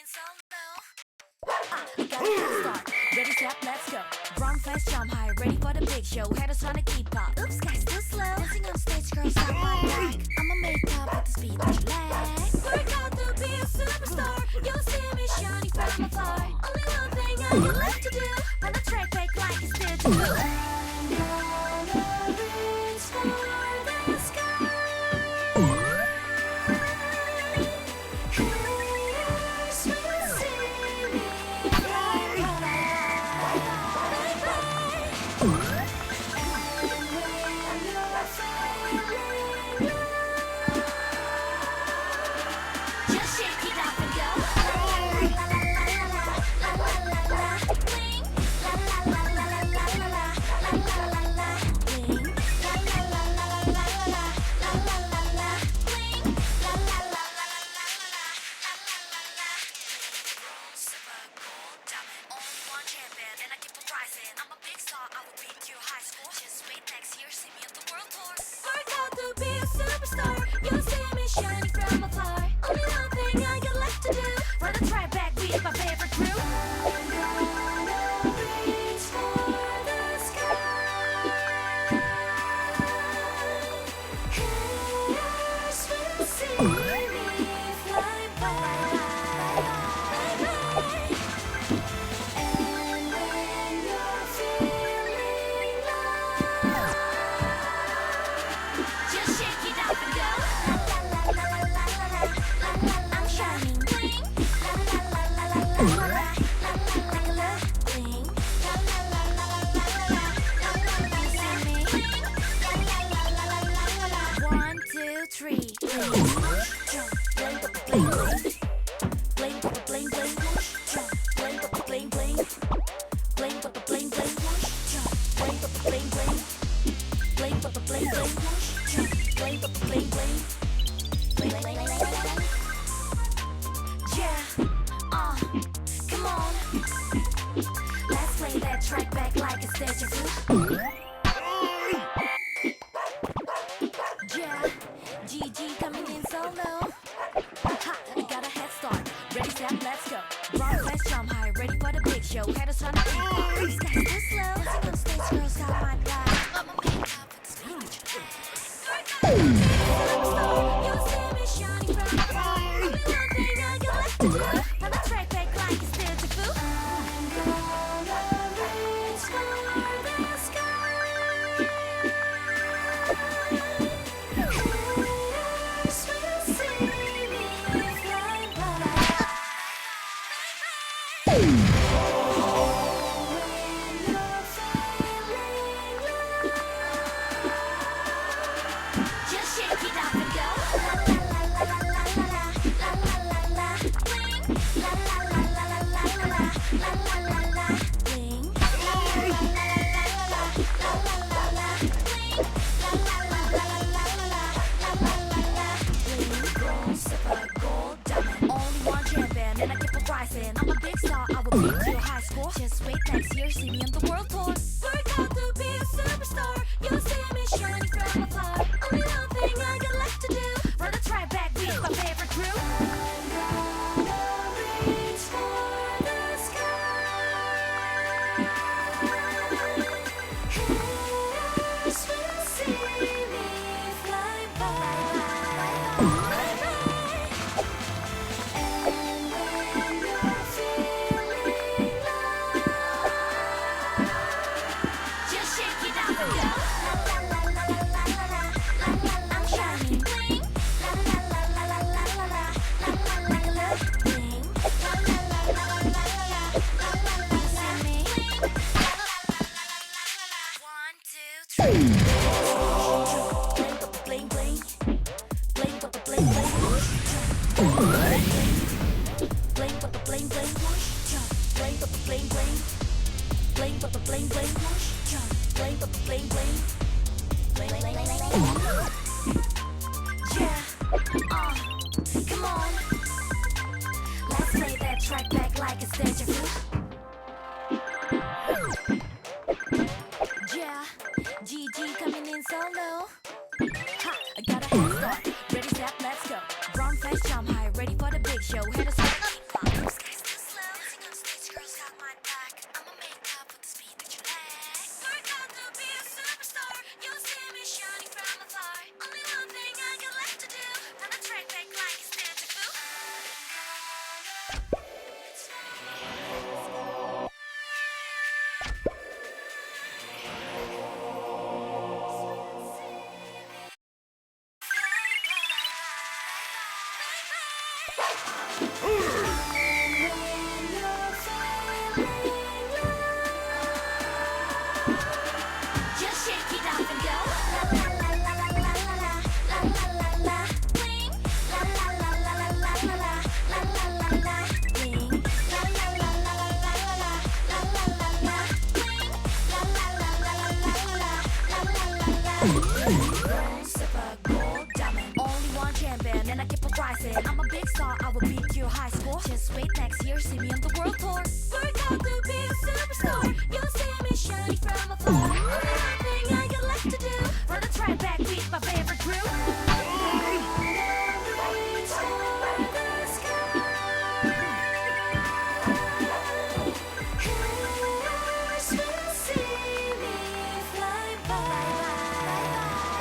so low. Got a head start. Ready, set, let's go. Run fast, jump high, ready for the big show. Haters trying to keep up. Oops, guys, too slow. Dancing on stage, girls, stop my back. I'ma make up at the speed that you lack. Work out to be a superstar. You'll see me shining from afar. Only one thing I got left to do. Run the track back like it's still to do. I'm gonna reach for the sky. And I keep on rising. I'm a big star, I will beat your high score. Just wait next year, see me on the world tour. Work out to be a superstar. You'll see me shining from afar. Only one thing I got left to do. Run the track back with my favorite crew. I'm gonna reach for the sky. Haters will see me fly by. Track back like a statue. Yeah, GG coming in so low. Ha, I got a head start. Ready, set, let's go. Run fast, jump high, ready for the big show. Haters trying to keep up. These guys too slow. Dancing on stage, girls got my back. I'ma make up for the speed that you lack. You'll see me shining from afar. Only one thing I got left to do. Run the track back like it's still to boo. I'm gonna reach for the sky. Haters will see me fly by. When you're feeling low, just shake it up and go. La la la la la la la la la la. Bling. La la la la la la la la la la la la. Bling. La la la la la la la la la la. Bling. La la la la la la la la la la la. Bling. Gold, silver, gold, diamond. Only one champion, and I keep on rising. I'm a big star, I will beat your high score. Just wait next year, see me on the world tour. Work out to be a superstar. You'll see me shining from afar. Only one thing I got left to do. Run the track back with my favorite crew. I'm gonna reach for the sky. Haters will see me fly by. And when you're feeling low, just shake it up and go. La la la la la la la la la. I'm shining. Bling. La la la la la la la la la la la la. Bling. La la la la la la la la la la. See me. Bling. La la la la la la la. 1, 2, 3. Bling bling. Bling bling bling bling. Bling bling bling bling. Bling bling bling. Bling bling bling bling. Bling bling bling. Yeah, come on. Let's play that track back like it's deja vu. Yeah, GG coming in so low. Ha, I got a head start. Ready, set, let's go. Run fast, jump high, ready for the big show. Haters said I'm a big star, I will beat your high score. Just wait next year, see me on the world tour. Work out to be a superstar. You'll see me shining from afar. Only one thing I got left to do. Run a track back, beat my favorite crew. Reach for the sky. Hearers will see me fly by.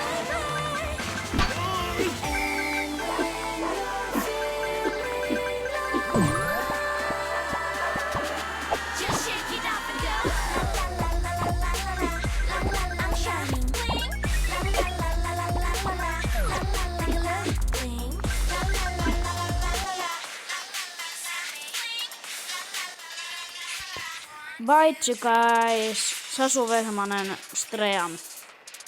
And when you're feeling low, just shake it up and go. La la la la la la la la la. I'm shining bling. La la la la la la la la la la la bling. La la la la la la la la. Bye guys, Sasu Vehmanen Stream.